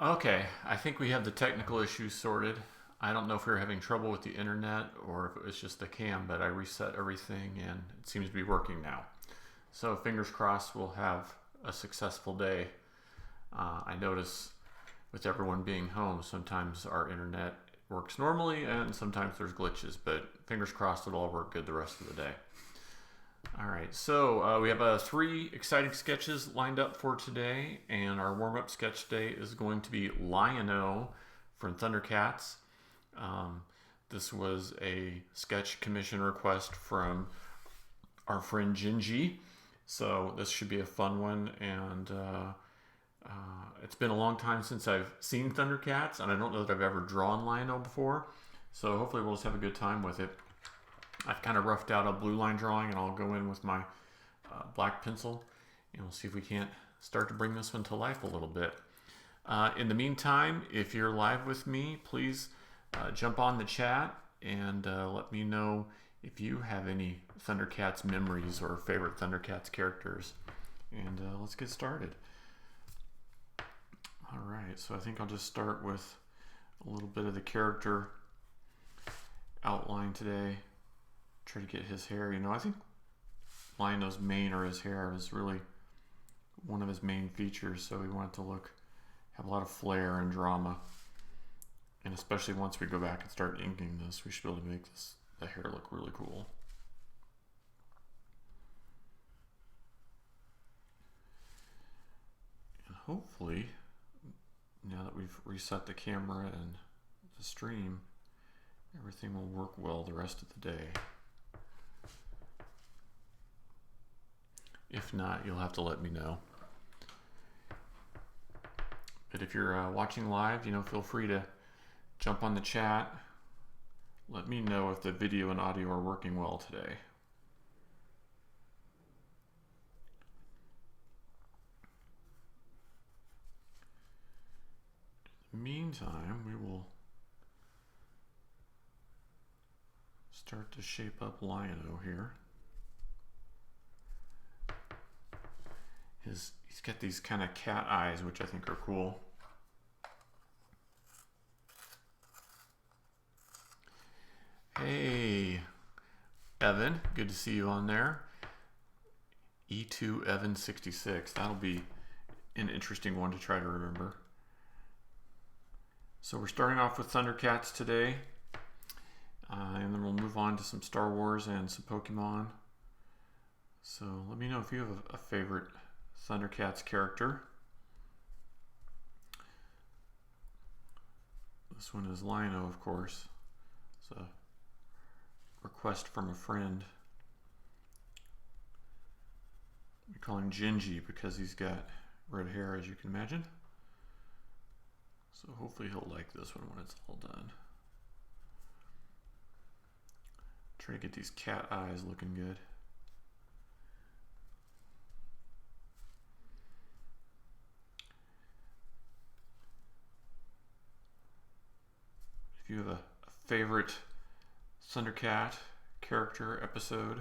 Okay, I think we have the technical issues sorted. I don't know if we were having trouble with the internet or if it was just the cam, but I reset everything and it seems to be working now. So fingers crossed we'll have a successful day. I notice with everyone being home, sometimes our internet works normally and sometimes there's glitches, but fingers crossed it'll all work good the rest of the day. All right, so we have 3 exciting sketches lined up for today, and our warm-up sketch today is going to be Lion-O from Thundercats. This was a sketch commission request from our friend Gingy, so this should be a fun one, and it's been a long time since I've seen Thundercats, and I don't know that I've ever drawn Lion-O before, so hopefully we'll just have a good time with it. I've kind of roughed out a blue line drawing, and I'll go in with my black pencil, and we'll see if we can't start to bring this one to life a little bit. In the meantime, if you're live with me, please jump on the chat and let me know if you have any Thundercats memories or favorite Thundercats characters. And let's get started. All right, so I think I'll just start with a little bit of the character outline today. Try to get his hair. I think Lion-O's mane or his hair is really one of his main features, so we want it to have a lot of flair and drama. And especially once we go back and start inking this, we should be able to make the hair look really cool. And hopefully, now that we've reset the camera and the stream, everything will work well the rest of the day. If not, you'll have to let me know. But if you're watching live, feel free to jump on the chat. Let me know if the video and audio are working well today. In the meantime, we will start to shape up Lion-O here. He's got these kind of cat eyes, which I think are cool. Hey, Evan, good to see you on there. E2 Evan 66. That'll be an interesting one to try to remember. So we're starting off with Thundercats today, and then we'll move on to some Star Wars and some Pokemon. So let me know if you have a favorite Thundercats character. This one is Lion-O, of course. It's a request from a friend. We call him Gingy because he's got red hair, as you can imagine. So hopefully he'll like this one when it's all done. Try to get these cat eyes looking good. If you have a favorite Thundercat character, episode,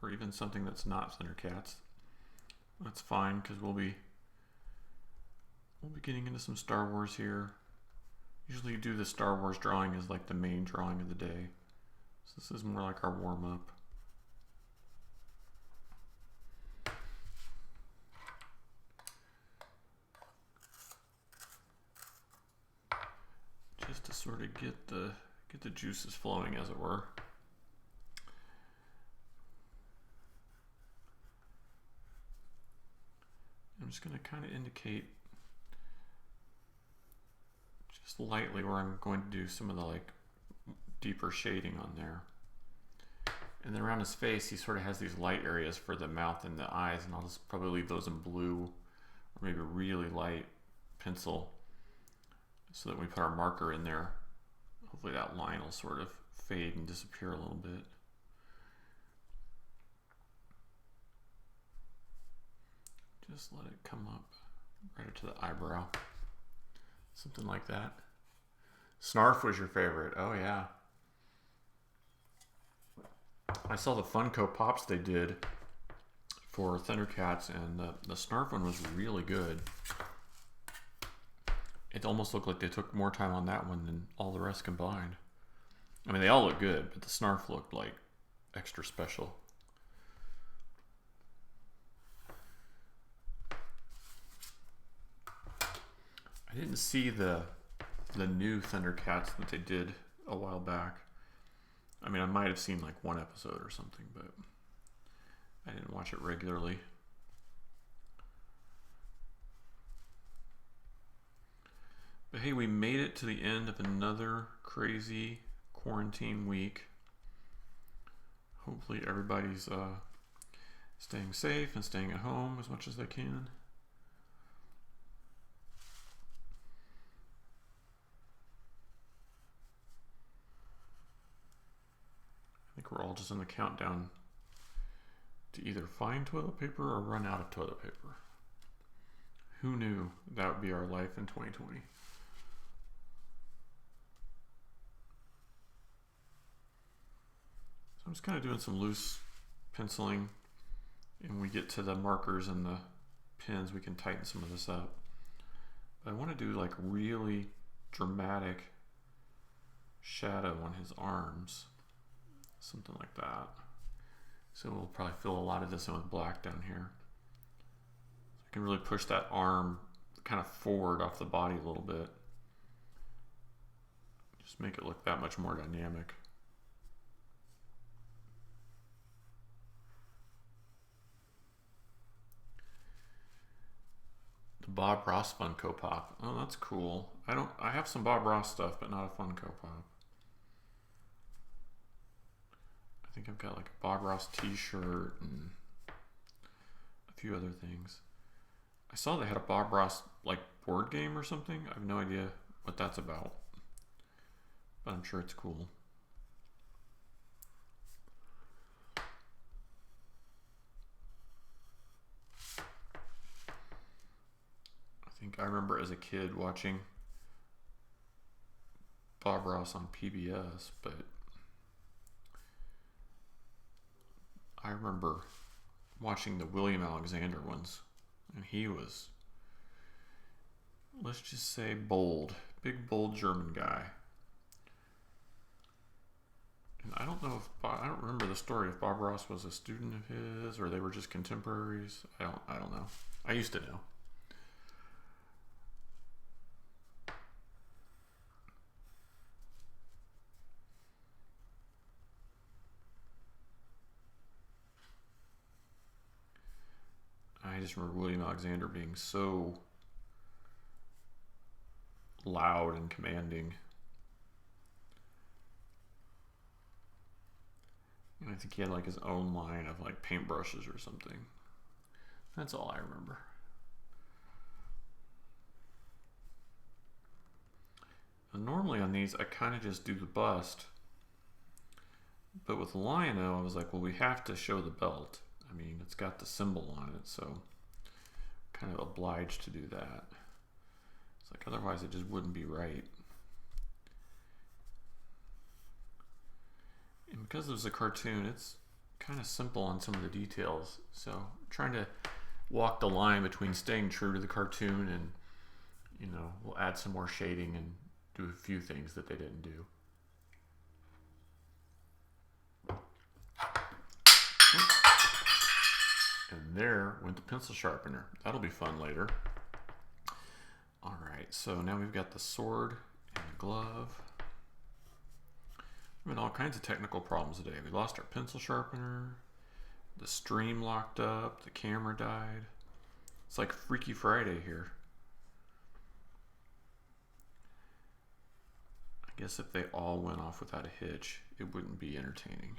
or even something that's not Thundercats, that's fine, because we'll be getting into some Star Wars here. Usually you do the Star Wars drawing as like the main drawing of the day. So this is more like our warm-up. Just to sort of get the juices flowing, as it were. I'm just going to kind of indicate just lightly where I'm going to do some of the deeper shading on there. And then around his face, he sort of has these light areas for the mouth and the eyes, and I'll just probably leave those in blue or maybe a really light pencil so that when we put our marker in there, hopefully that line will sort of fade and disappear a little bit. Just let it come up right up to the eyebrow. Something like that. Snarf was your favorite. Oh yeah. I saw the Funko Pops they did for Thundercats, and the Snarf one was really good. It almost looked like they took more time on that one than all the rest combined. I mean, they all look good, but the snarf looked like extra special. I didn't see the new Thundercats that they did a while back. I mean, I might have seen like one episode or something, but I didn't watch it regularly. But hey, we made it to the end of another crazy quarantine week. Hopefully everybody's staying safe and staying at home as much as they can. I think we're all just in the countdown to either find toilet paper or run out of toilet paper. Who knew that would be our life in 2020? So I'm just kind of doing some loose penciling, and when we get to the markers and the pens, we can tighten some of this up. But I want to do like really dramatic shadow on his arms, something like that. So we'll probably fill a lot of this in with black down here. So I can really push that arm kind of forward off the body a little bit. Just make it look that much more dynamic. The Bob Ross Funko Pop. Oh, that's cool. I have some Bob Ross stuff, but not a Funko Pop. I think I've got like a Bob Ross t-shirt and a few other things. I saw they had a Bob Ross like board game or something. I have no idea what that's about, but I'm sure it's cool. I remember as a kid watching Bob Ross on PBS, but I remember watching the William Alexander ones, and he was, let's just say, bold, big bold German guy. And I don't know if I don't remember the story if Bob Ross was a student of his or they were just contemporaries. I don't know. I used to know. I just remember William Alexander being so loud and commanding. And I think he had like his own line of like paintbrushes or something. That's all I remember. And normally on these, I kind of just do the bust. But with Lion-O, I was like, well, we have to show the belt. I mean, it's got the symbol on it, so kind of obliged to do that. It's like, otherwise it just wouldn't be right. And because it was a cartoon, it's kind of simple on some of the details. So I'm trying to walk the line between staying true to the cartoon and, you know, we'll add some more shading and do a few things that they didn't do. And there went the pencil sharpener. That'll be fun later. All right, so now we've got the sword and the glove. We've had all kinds of technical problems today. We lost our pencil sharpener, the stream locked up, the camera died. It's like Freaky Friday here. I guess if they all went off without a hitch, it wouldn't be entertaining.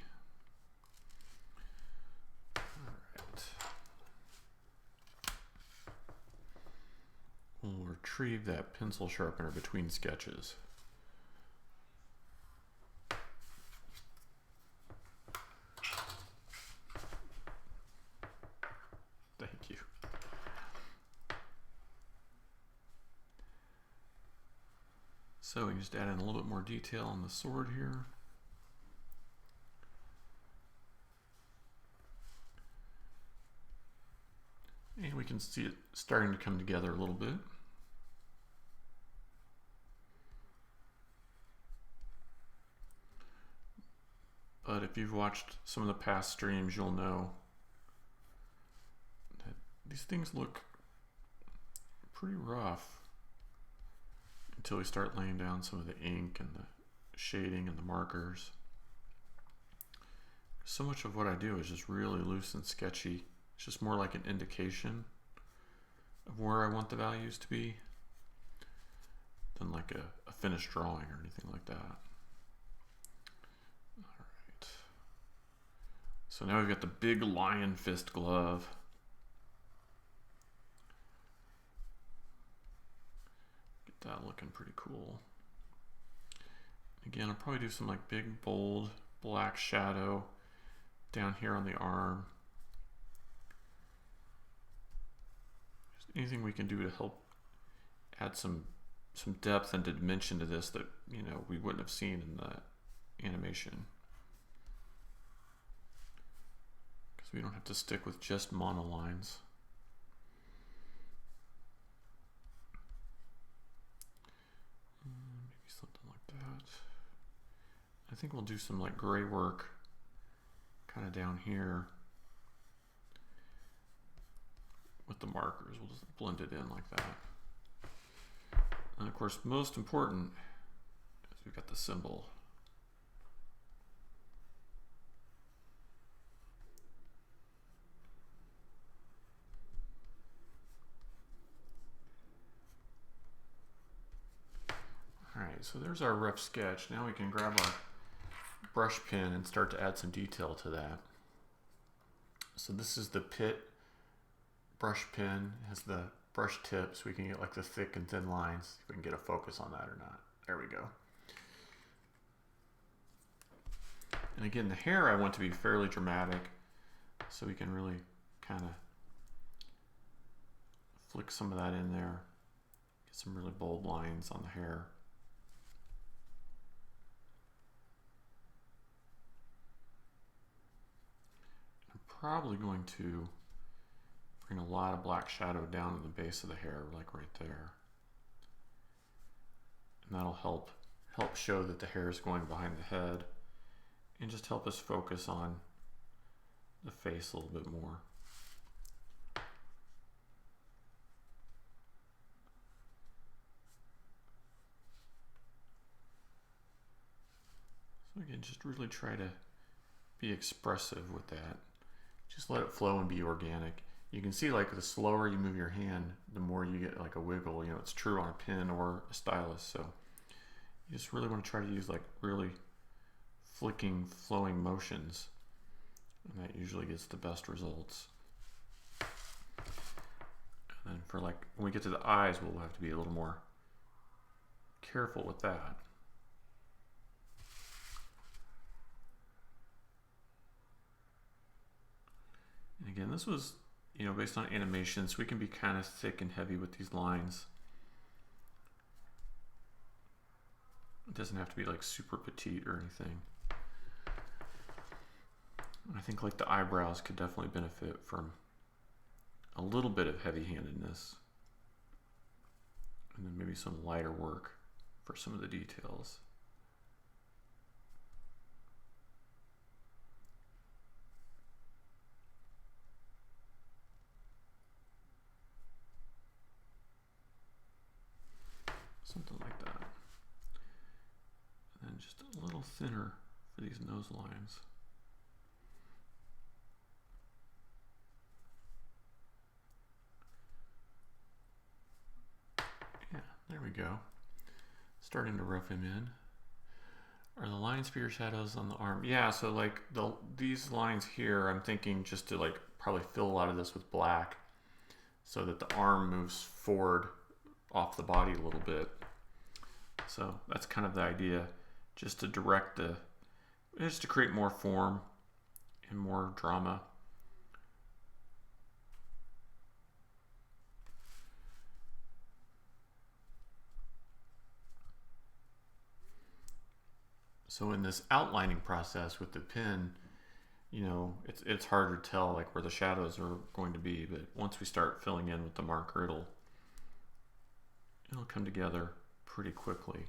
We'll retrieve that pencil sharpener between sketches. Thank you. So we can just add in a little bit more detail on the sword here. And we can see it starting to come together a little bit. if you've watched some of the past streams, you'll know that these things look pretty rough until we start laying down some of the ink and the shading and the markers. So much of what I do is just really loose and sketchy. It's just more like an indication of where I want the values to be than like a finished drawing or anything like that. All right. So now we've got the big lion fist glove. Get that looking pretty cool. Again, I'll probably do some like big, bold, black shadow down here on the arm. Just anything we can do to help add some depth and dimension to this that, you know, we wouldn't have seen in the animation. Because we don't have to stick with just monolines. Maybe something like that. I think we'll do some like gray work kind of down here with the markers. We'll just blend it in like that. And of course, most important is we've got the symbol. All right, so there's our rough sketch. Now we can grab our brush pen and start to add some detail to that. So this is the Pit brush pen. It has the brush tip so we can get like the thick and thin lines. See if we can get a focus on that or not. There we go. And again, the hair I want to be fairly dramatic so we can really kind of flick some of that in there. Get some really bold lines on the hair. I'm probably going to bring a lot of black shadow down in the base of the hair, like right there. And that'll help show that the hair is going behind the head and just help us focus on the face a little bit more. So again, just really try to be expressive with that. Just let it flow and be organic. You can see like the slower you move your hand, the more you get like a wiggle. You know, it's true on a pen or a stylus. So you just really want to try to use like really flicking, flowing motions. And that usually gets the best results. And then for like, when we get to the eyes, we'll have to be a little more careful with that. And again, this was, you know, based on animation, so we can be kind of thick and heavy with these lines. It doesn't have to be like super petite or anything. I think like the eyebrows could definitely benefit from a little bit of heavy-handedness. And then maybe some lighter work for some of the details. Something like that. And then just a little thinner for these nose lines. Yeah, there we go. Starting to rough him in. Are the lines for your shadows on the arm? Yeah, so like these lines here, I'm thinking just to like probably fill a lot of this with black so that the arm moves forward off the body a little bit. So that's kind of the idea, just to direct just to create more form and more drama. So in this outlining process with the pen, you know, it's harder to tell like where the shadows are going to be, but once we start filling in with the marker, it'll come together pretty quickly.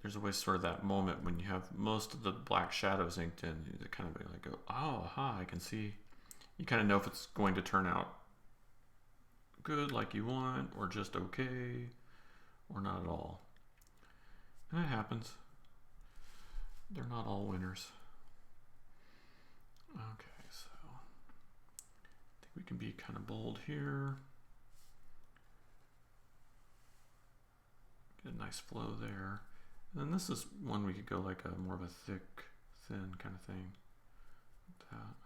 there's always sort of that moment when you have most of the black shadows inked in, you kind of like go, oh, aha, I can see. You kind of know if it's going to turn out good like you want, or just okay, or not at all. And that happens. They're not all winners. Okay, so I think we can be kind of bold here. Get a nice flow there. And then this is one we could go like a more of a thick, thin kind of thing. Like that.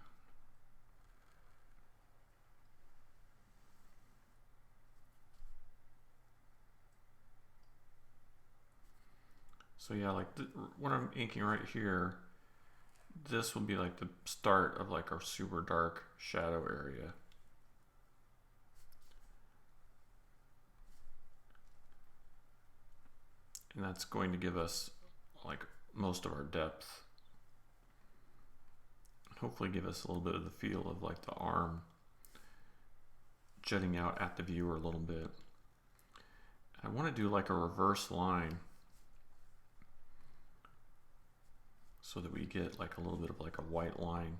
So yeah, like what I'm inking right here, this will be like the start of like our super dark shadow area. And that's going to give us like most of our depth. Hopefully give us a little bit of the feel of like the arm jutting out at the viewer a little bit. I want to do like a reverse line so that we get like a little bit of like a white line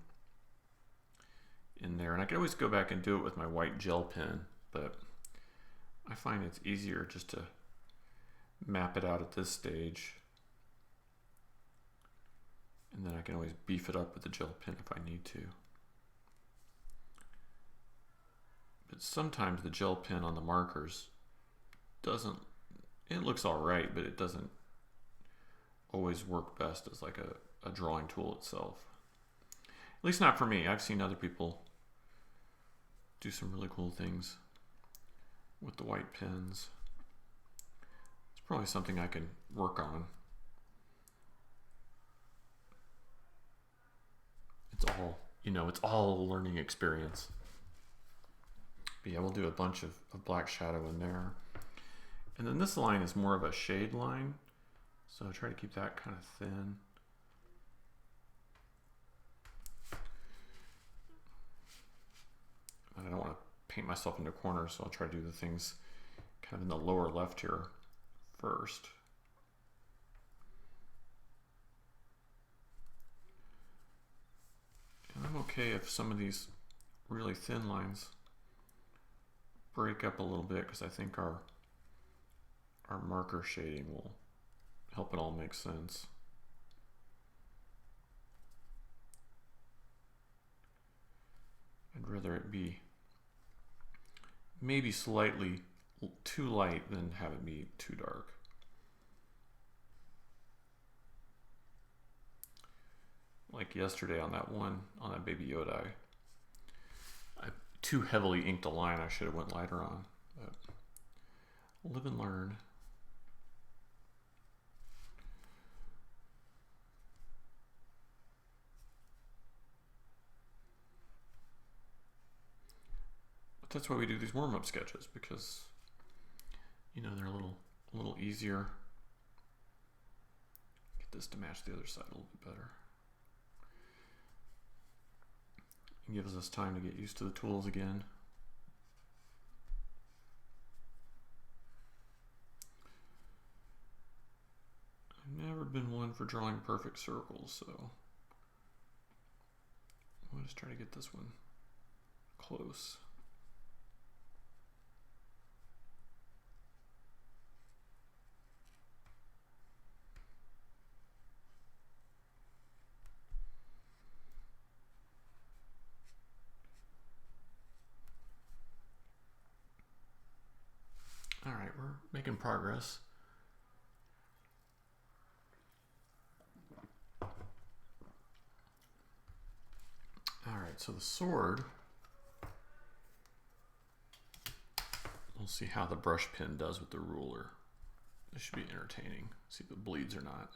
in there. And I can always go back and do it with my white gel pen, but I find it's easier just to map it out at this stage. And then I can always beef it up with the gel pen if I need to. But sometimes the gel pen on the markers doesn't, it looks all right, but it doesn't always work best as like a drawing tool itself. At least not for me. I've seen other people do some really cool things with the white pens. It's probably something I can work on. It's all, you know, it's all a learning experience. But yeah, we'll do a bunch of black shadow in there. And then this line is more of a shade line. So I try to keep that kind of thin. I don't want to paint myself into corners, so I'll try to do the things kind of in the lower left here first. And I'm okay if some of these really thin lines break up a little bit, because I think our marker shading will help it all make sense. I'd rather it be maybe slightly too light than have it be too dark. Like yesterday on that Baby Yoda, I too heavily inked a line I should have went lighter on, but live and learn. But that's why we do these warm-up sketches, because you know they're a little easier. Get this to match the other side a little bit better. It gives us time to get used to the tools again. I've never been one for drawing perfect circles, so I'll just try to get this one close. All right, we're making progress. All right, so the sword, we'll see how the brush pen does with the ruler. This should be entertaining. See if it bleeds or not.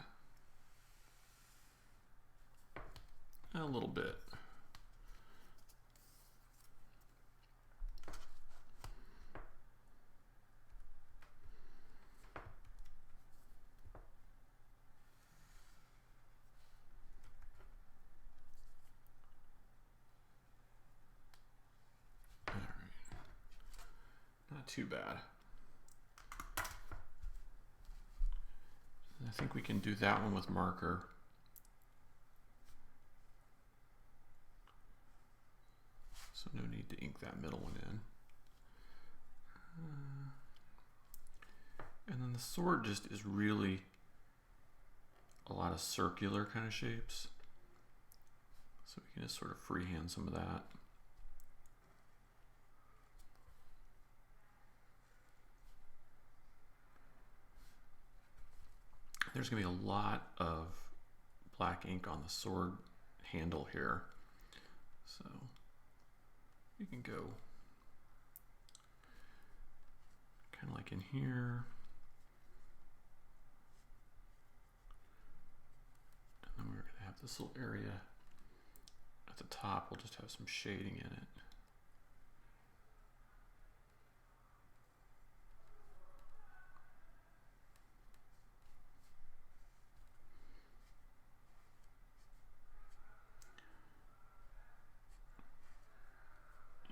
A little bit. Not too bad. I think we can do that one with marker. So no need to ink that middle one in. And then the sword just is really a lot of circular kind of shapes. So we can just sort of freehand some of that. There's going to be a lot of black ink on the sword handle here. So you can go kind of like in here. And then we're going to have this little area at the top. We'll just have some shading in it.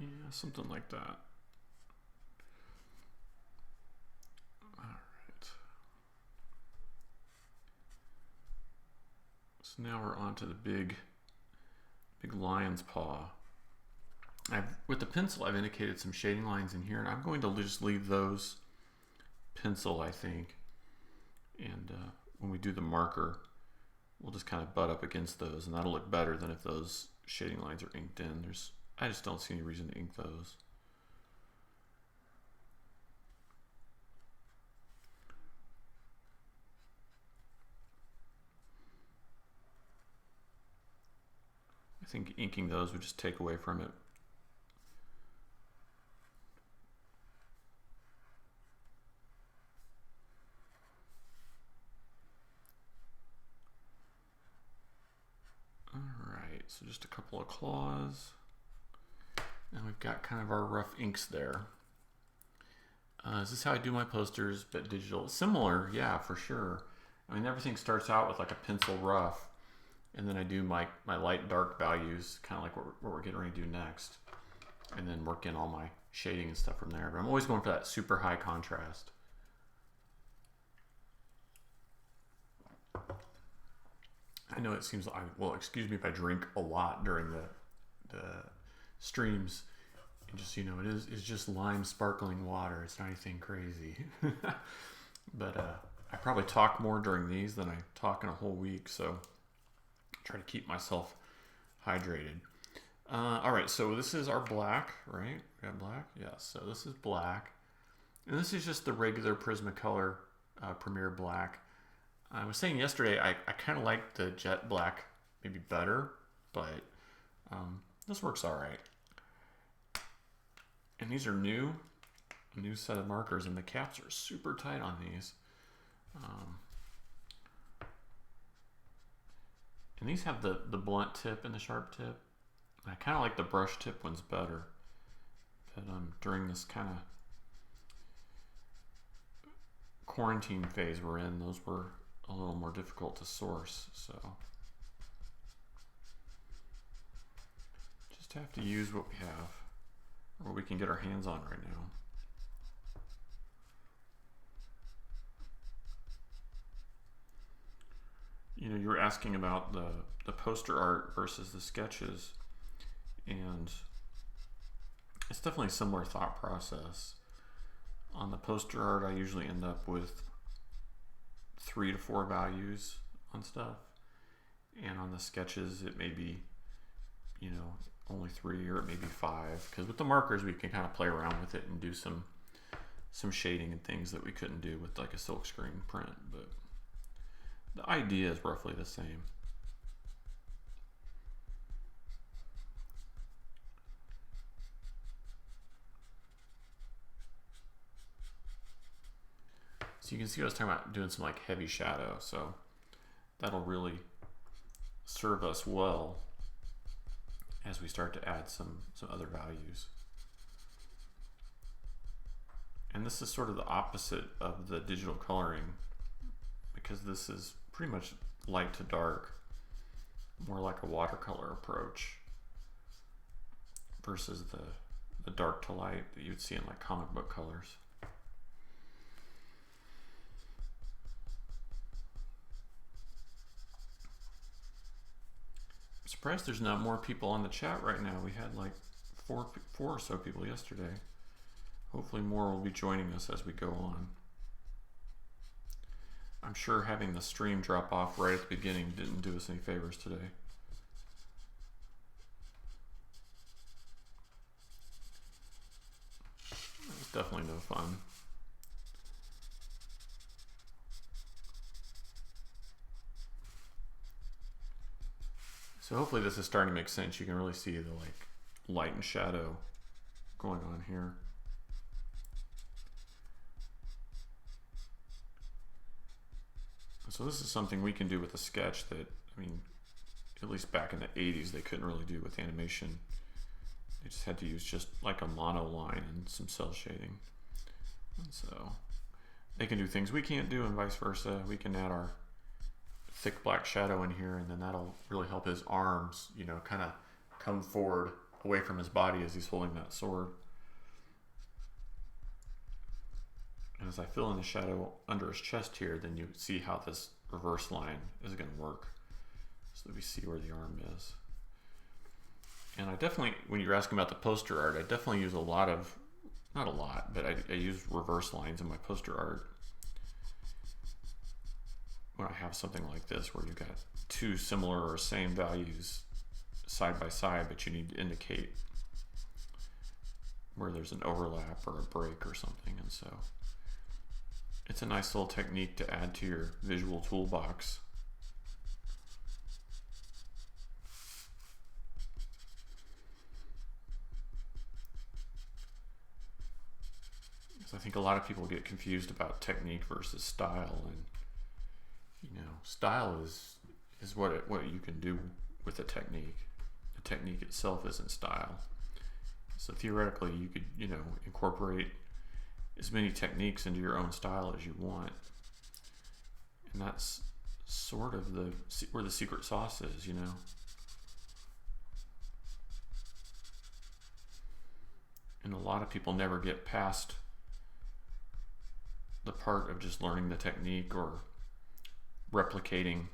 Yeah, something like that. All right. So now we're on to the big lion's paw. With the pencil, I've indicated some shading lines in here, and I'm going to just leave those pencil, I think. And when we do the marker, we'll just kind of butt up against those, and that'll look better than if those shading lines are inked in. I just don't see any reason to ink those. I think inking those would just take away from it. All right, so just a couple of claws. And we've got kind of our rough inks there. Is this how I do my posters, but digital? Similar, yeah, for sure. I mean, everything starts out with like a pencil rough, and then I do my light dark values, kind of like what we're getting ready to do next, and then work in all my shading and stuff from there. But I'm always going for that super high contrast. I know it seems like, well, excuse me if I drink a lot during the streams. And just so you know, it's just lime sparkling water. It's not anything crazy. But I probably talk more during these than I talk in a whole week, so I try to keep myself hydrated. All right, so this is our black, right? We got black? Yeah, so this is black. And this is just the regular Prismacolor Premier Black. I was saying yesterday, I kind of like the jet black maybe better, but this works all right. And these are a new set of markers, and the caps are super tight on these. And these have the blunt tip and the sharp tip. I kind of like the brush tip ones better. But during this kind of quarantine phase we're in, those were a little more difficult to source. So just have to use what we have, or what we can get our hands on right now. You know, you were asking about the poster art versus the sketches, and it's definitely a similar thought process. On the poster art, I usually end up with 3 to 4 values on stuff, and on the sketches it may be, you know, only 3 or it may be 5, because with the markers we can kind of play around with it and do some shading and things that we couldn't do with like a silkscreen print, but the idea is roughly the same. So you can see what I was talking about, doing some like heavy shadow, so that'll really serve us well as we start to add some other values. And this is sort of the opposite of the digital coloring, because this is pretty much light to dark, more like a watercolor approach versus the dark to light that you'd see in like comic book colors. surprised there's not more people on the chat right now. We had like four or so people yesterday. Hopefully more will be joining us as we go on. I'm sure having the stream drop off right at the beginning didn't do us any favors today. It was definitely no fun. So hopefully this is starting to make sense. You can really see the like light and shadow going on here. So this is something we can do with a sketch that, I mean, at least back in the 80s, they couldn't really do with animation. They just had to use just like a mono line and some cell shading. And so they can do things we can't do and vice versa. We can add our thick black shadow in here, and then that'll really help his arms, you know, kind of come forward away from his body as he's holding that sword. And as I fill in the shadow under his chest here, then you see how this reverse line is going to work. So that we see where the arm is. And I definitely, when you're asking about the poster art, I definitely use a lot of, not a lot, but I use reverse lines in my poster art. When I have something like this where you've got two similar or same values side by side, but you need to indicate where there's an overlap or a break or something. And so it's a nice little technique to add to your visual toolbox. Because I think a lot of people get confused about technique versus style, and you know, style is what you can do with a technique. The technique itself isn't style. So theoretically, you could, you know, incorporate as many techniques into your own style as you want, and that's sort of where the secret sauce is, you know. And a lot of people never get past the part of just learning the technique or replicating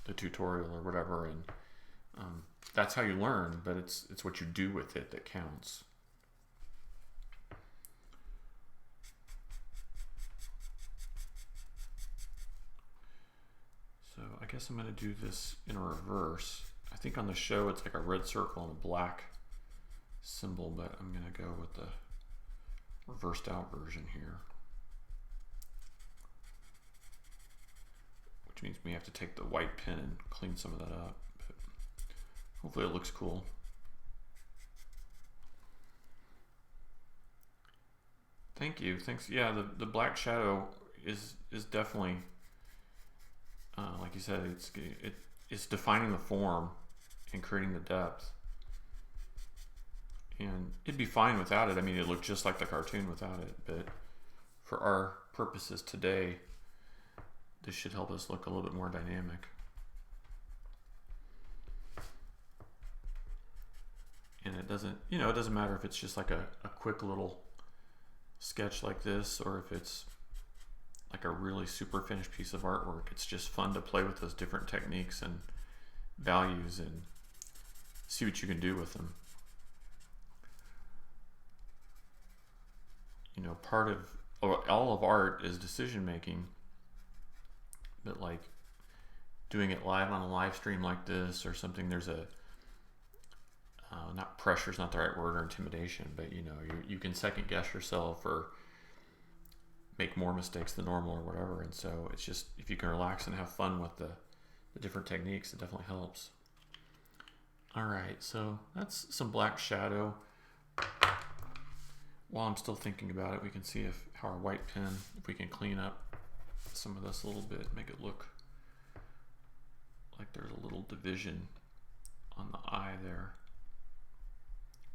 the tutorial or whatever, and that's how you learn, but it's what you do with it that counts. So I guess I'm going to do this in reverse. I think on the show it's like a red circle and a black symbol, but I'm going to go with the reversed out version here. Which means we have to take the white pen and clean some of that up. But hopefully it looks cool. Thank you. Thanks. Yeah, the black shadow is definitely, like you said, it's defining the form and creating the depth. And it'd be fine without it. I mean, it looked just like the cartoon without it. But for our purposes today, this should help us look a little bit more dynamic. And it doesn't, you know, it doesn't matter if it's just like a quick little sketch like this, or if it's like a really super finished piece of artwork. It's just fun to play with those different techniques and values and see what you can do with them. You know, part of, all of art is decision making. But like doing it live on a live stream like this or something, there's a not pressure's not the right word, or intimidation, but you know, you can second guess yourself or make more mistakes than normal or whatever. And so it's just, if you can relax and have fun with the different techniques, it definitely helps. All right, so that's some black shadow. While I'm still thinking about it, we can see how our white pen, if we can clean up some of this a little bit, make it look like there's a little division on the eye there.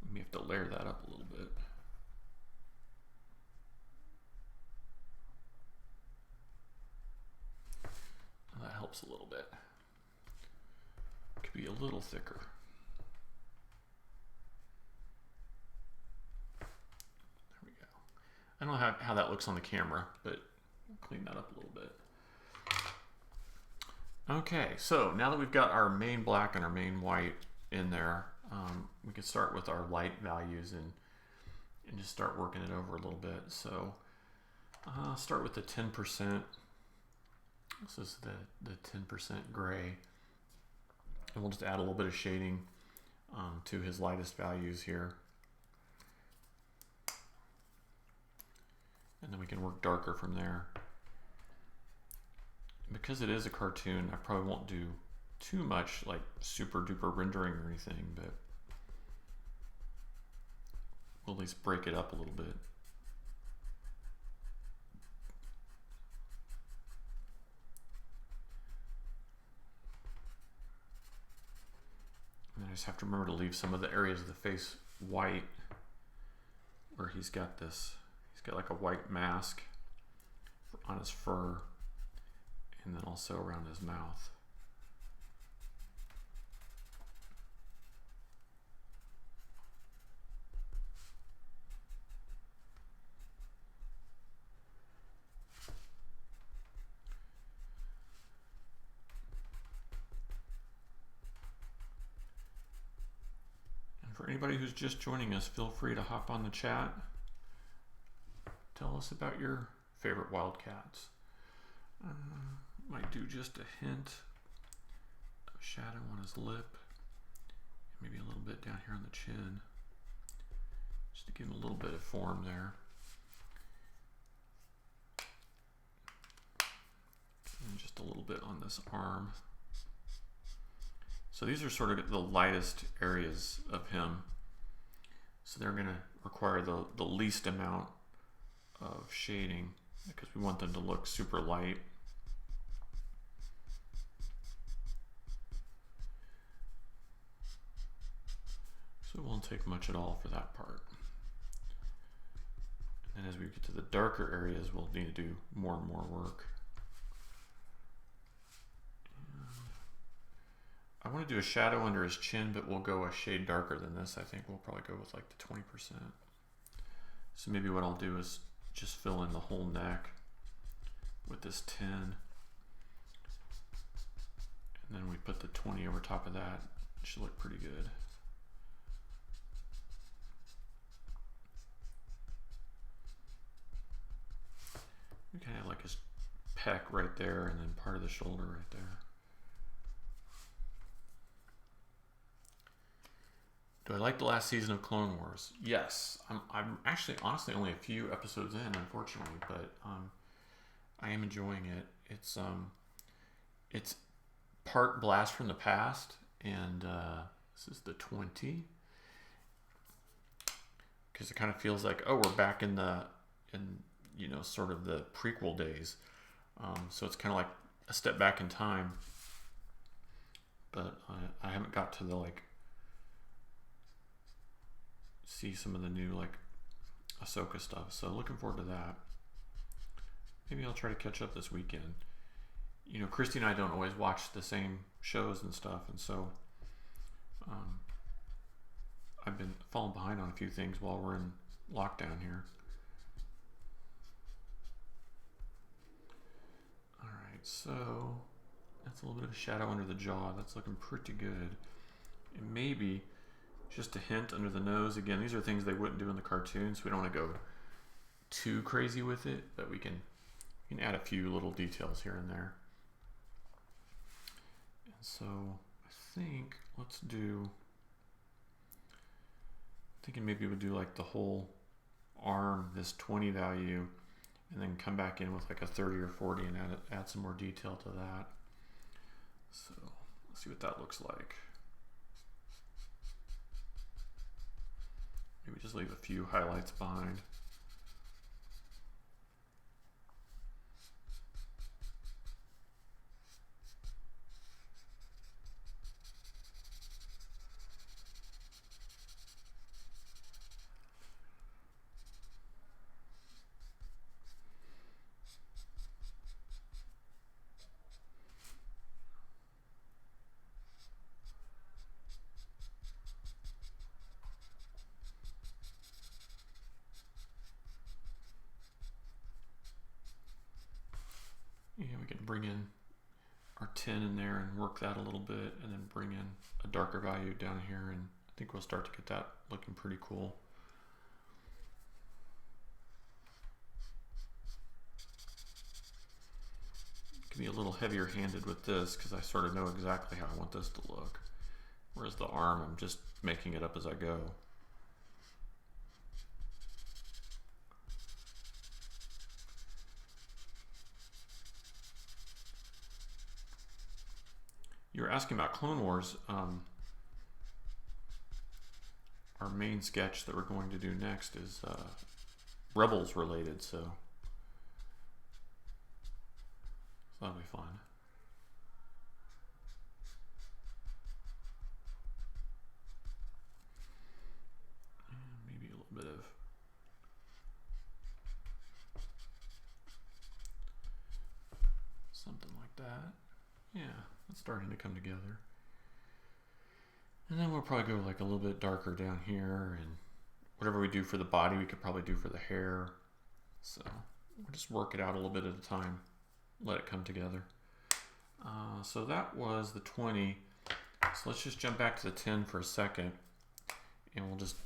We may have to layer that up a little bit. That helps a little bit. Could be a little thicker. There we go. I don't know how that looks on the camera, but clean that up a little bit. Okay, so now that we've got our main black and our main white in there, we can start with our light values and just start working it over a little bit. So start with the 10%. This is the 10% gray. And we'll just add a little bit of shading to his lightest values here. And then we can work darker from there. And because it is a cartoon, I probably won't do too much like super duper rendering or anything, but we'll at least break it up a little bit. And I just have to remember to leave some of the areas of the face white where he's got like a white mask on his fur and then also around his mouth. For anybody who's just joining us, feel free to hop on the chat. Tell us about your favorite wildcats. Might do just a hint of shadow on his lip, maybe a little bit down here on the chin, just to give him a little bit of form there. And just a little bit on this arm. So these are sort of the lightest areas of him. So they're going to require the least amount of shading because we want them to look super light. So it won't take much at all for that part. And as we get to the darker areas, we'll need to do more and more work. I want to do a shadow under his chin, but we'll go a shade darker than this. I think we'll probably go with like the 20%. So maybe what I'll do is just fill in the whole neck with this 10. And then we put the 20 over top of that. It should look pretty good. We kind of have like his pec right there and then part of the shoulder right there. Do I like the last season of Clone Wars? Yes. I'm actually honestly only a few episodes in, unfortunately, but I am enjoying it. It's part Blast from the Past, and this is the 20, because it kind of feels like, oh, we're back in you know, sort of the prequel days. So it's kind of like a step back in time, but I haven't got to the like see some of the new like Ahsoka stuff, so looking forward to that. Maybe I'll try to catch up this weekend. You know, Christy and I don't always watch the same shows and stuff, and so I've been falling behind on a few things while we're in lockdown here. Alright, so that's a little bit of a shadow under the jaw. That's looking pretty good. And maybe just a hint under the nose. Again, these are things they wouldn't do in the cartoons, so we don't want to go too crazy with it, but we can add a few little details here and there. And so I think let's do, thinking maybe we'll do like the whole arm, this 20 value, and then come back in with like a 30 or 40 and add some more detail to that. So let's see what that looks like. Maybe just leave a few highlights behind. Yeah, we can bring in our 10 in there and work that a little bit, and then bring in a darker value down here, and I think we'll start to get that looking pretty cool. Can be a little heavier handed with this because I sort of know exactly how I want this to look. Whereas the arm, I'm just making it up as I go. You were asking about Clone Wars. Our main sketch that we're going to do next is Rebels related, so that'll be fun. And maybe a little bit of something like that. Yeah, it's starting to come together. And then we'll probably go like a little bit darker down here, and whatever we do for the body, we could probably do for the hair. So we'll just work it out a little bit at a time, let it come together. So that was the 20. So let's just jump back to the 10 for a second, and we'll just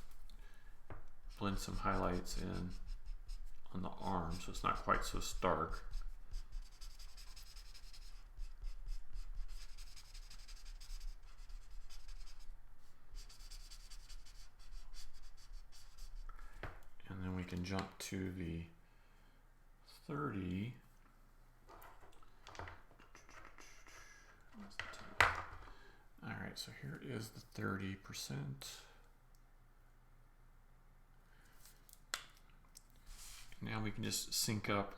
blend some highlights in on the arm so it's not quite so stark. And then we can jump to the 30. All right, so here is the 30%. Now we can just sync up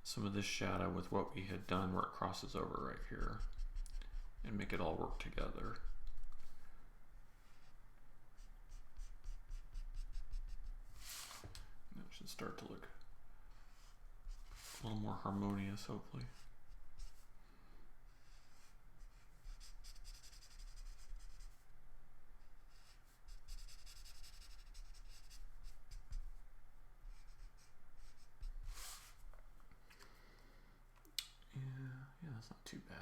some of this shadow with what we had done where it crosses over right here and make it all work together. That should start to look a little more harmonious, hopefully. Yeah, that's not too bad.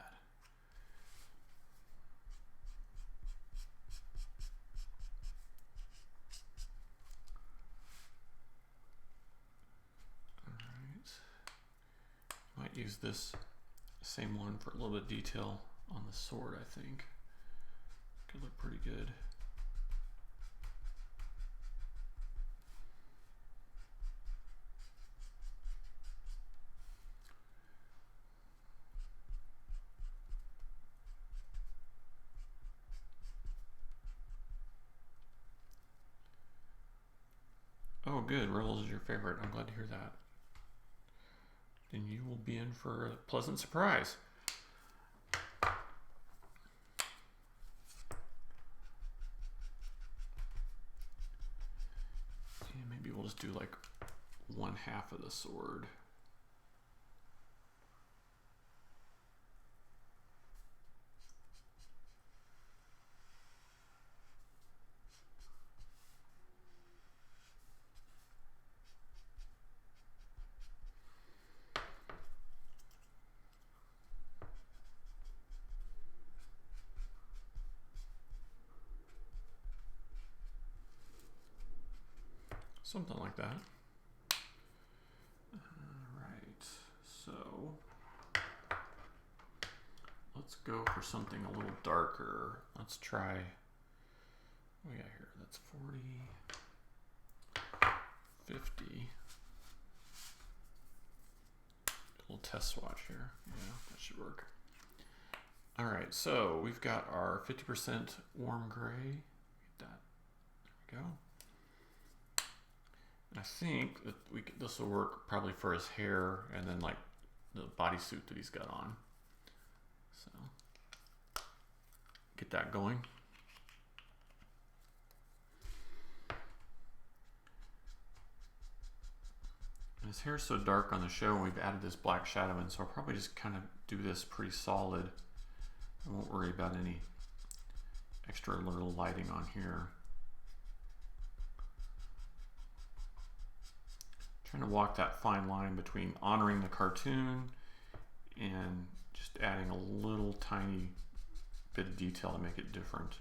All right. Might use this same one for a little bit of detail on the sword, I think. Could look pretty good. Oh, good. Rebels is your favorite. I'm glad to hear that. Then you will be in for a pleasant surprise. And maybe we'll just do like 1/2 of the sword. Something like that. Alright, so let's go for something a little darker. Let's try, what we got here? That's 40, 50. A little test swatch here. Yeah, that should work. Alright, so we've got our 50% warm gray. Get that. There we go. I think that this will work probably for his hair and then like the bodysuit that he's got on. So get that going. And his hair's so dark on the show, and we've added this black shadow in, so I'll probably just kind of do this pretty solid. I won't worry about any extra little lighting on here. Trying to walk that fine line between honoring the cartoon and Just adding a little tiny bit of detail to make it different.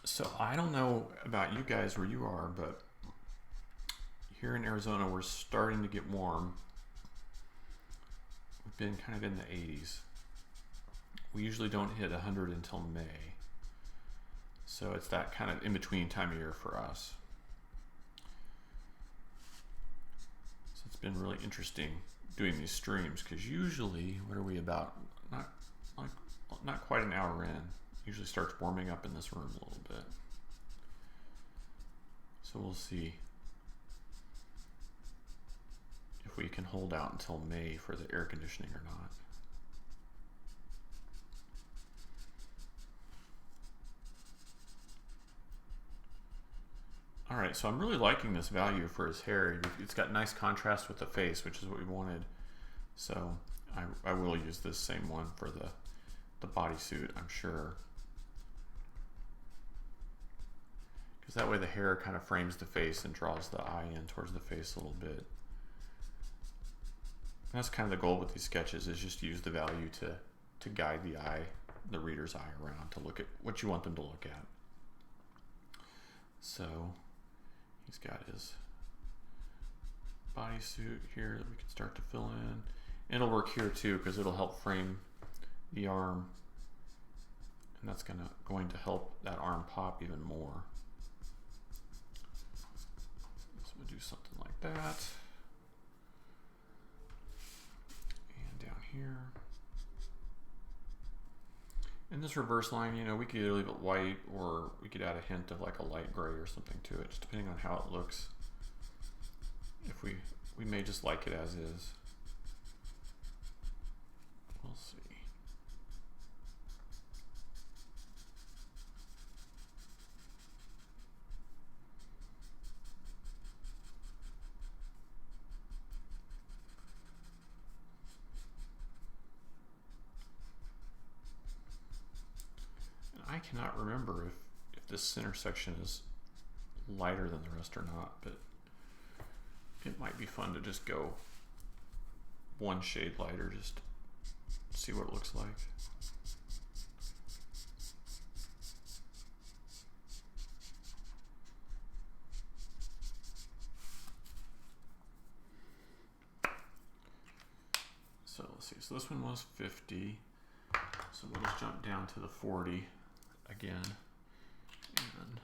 So I don't know about you guys where you are, but here in Arizona, we're starting to get warm. We've been kind of in the 80s. We usually don't hit 100 until May. So it's that kind of in-between time of year for us. So it's been really interesting doing these streams, because usually, what are we about? Not quite an hour in. Usually starts warming up in this room a little bit. So we'll see if we can hold out until May for the air conditioning or not. All right, so I'm really liking this value for his hair. It's got nice contrast with the face, which is what we wanted. So I will use this same one for the bodysuit, I'm sure. Because that way the hair kind of frames the face and draws the eye in towards the face a little bit. And that's kind of the goal with these sketches, is just use the value to guide the eye, the reader's eye around to look at what you want them to look at. So he's got his bodysuit here that we can start to fill in. And it'll work here too, because it'll help frame the arm. And that's going to help that arm pop even more. So we'll do something like that. And down here. And this reverse line, we could either leave it white, or we could add a hint of like a light gray or something to it, just depending on how it looks. If we may just like it as is. We'll see. I cannot remember if this center section is lighter than the rest or not, but it might be fun to just go one shade lighter, just see what it looks like. So let's see, so this one was 50, so we'll just jump down to the 40 again, and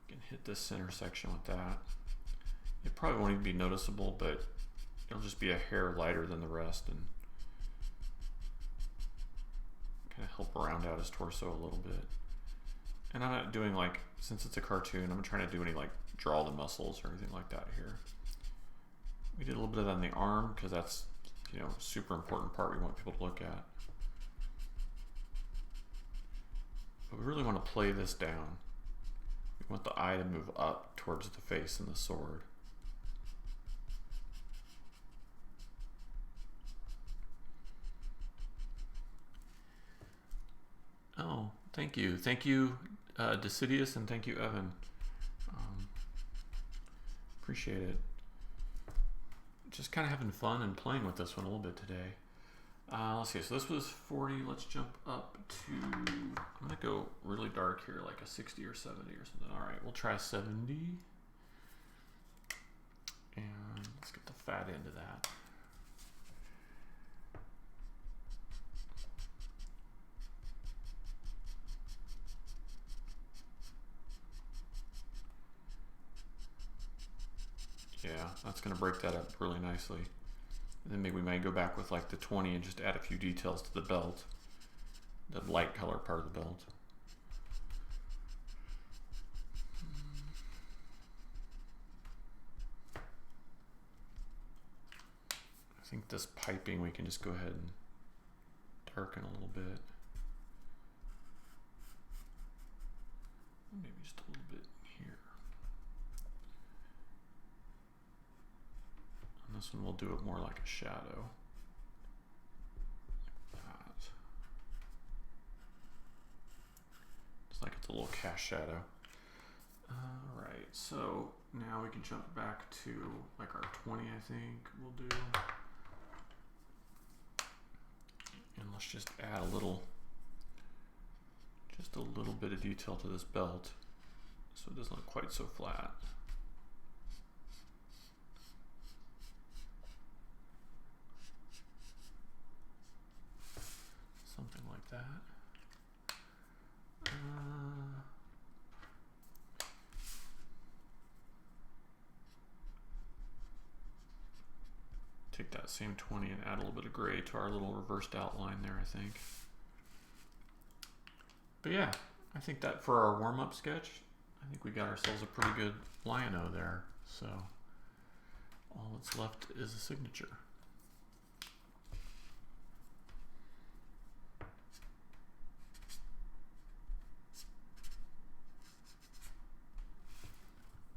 you can hit this center section with that. It probably won't even be noticeable, but it'll just be a hair lighter than the rest and kind of help round out his torso a little bit. And I'm not doing like, since it's a cartoon, I'm not trying to do any like draw the muscles or anything like that here. We did a little bit of that on the arm, because that's, super important part we want people to look at. But we really want to play this down. We want the eye to move up towards the face and the sword. Oh, thank you. Thank you, Decidius, and thank you, Evan. Appreciate it. Just kind of having fun and playing with this one a little bit today. Let's see, so this was 40. Let's jump up to, I'm going to go really dark here, like a 60 or 70 or something. All right, we'll try 70. And let's get the fat end of that. Yeah, that's going to break that up really nicely. And then maybe we might go back with like the 20 and just add a few details to the belt, the light color part of the belt. I think this piping we can just go ahead and darken a little bit. Maybe just a little bit here. And this one we'll do it more like a shadow. Like that. It's like it's a little cast shadow. Alright, so now we can jump back to like our 20, I think we'll do. And let's just add a little bit of detail to this belt so it doesn't look quite so flat. Something like that. Take that same 20 and add a little bit of gray to our little reversed outline there, I think. But yeah, I think that for our warm-up sketch, I think we got ourselves a pretty good Lion-O there. So all that's left is a signature.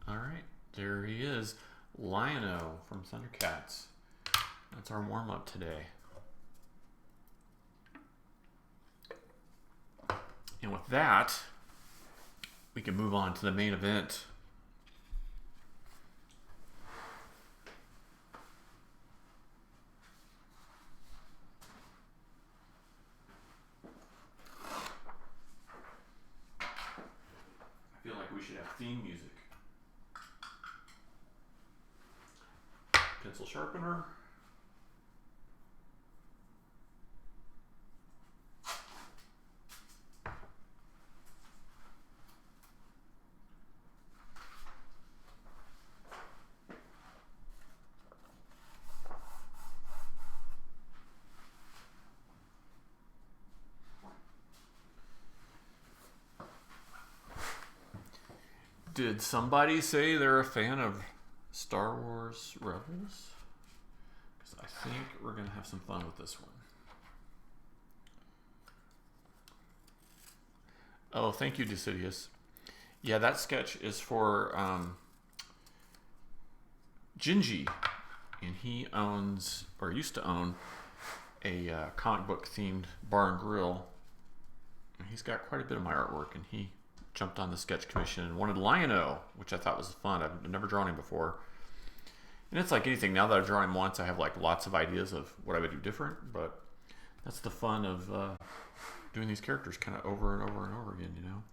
All right, there he is, Lion-O from Thundercats. That's our warm-up today. And with that, we can move on to the main event. I feel like we should have theme music. Pencil sharpener. Did somebody say they're a fan of Star Wars Rebels? Because I think we're going to have some fun with this one. Oh, thank you, Decidius. Yeah, that sketch is for Gingy. And he owns, or used to own, a comic book themed bar and grill. And he's got quite a bit of my artwork, and he jumped on the sketch commission and wanted Lion-O, which I thought was fun. I've never drawn him before. And it's like anything, now that I've drawn him once, I have like lots of ideas of what I would do different, but that's the fun of doing these characters kind of over and over and over again, you know?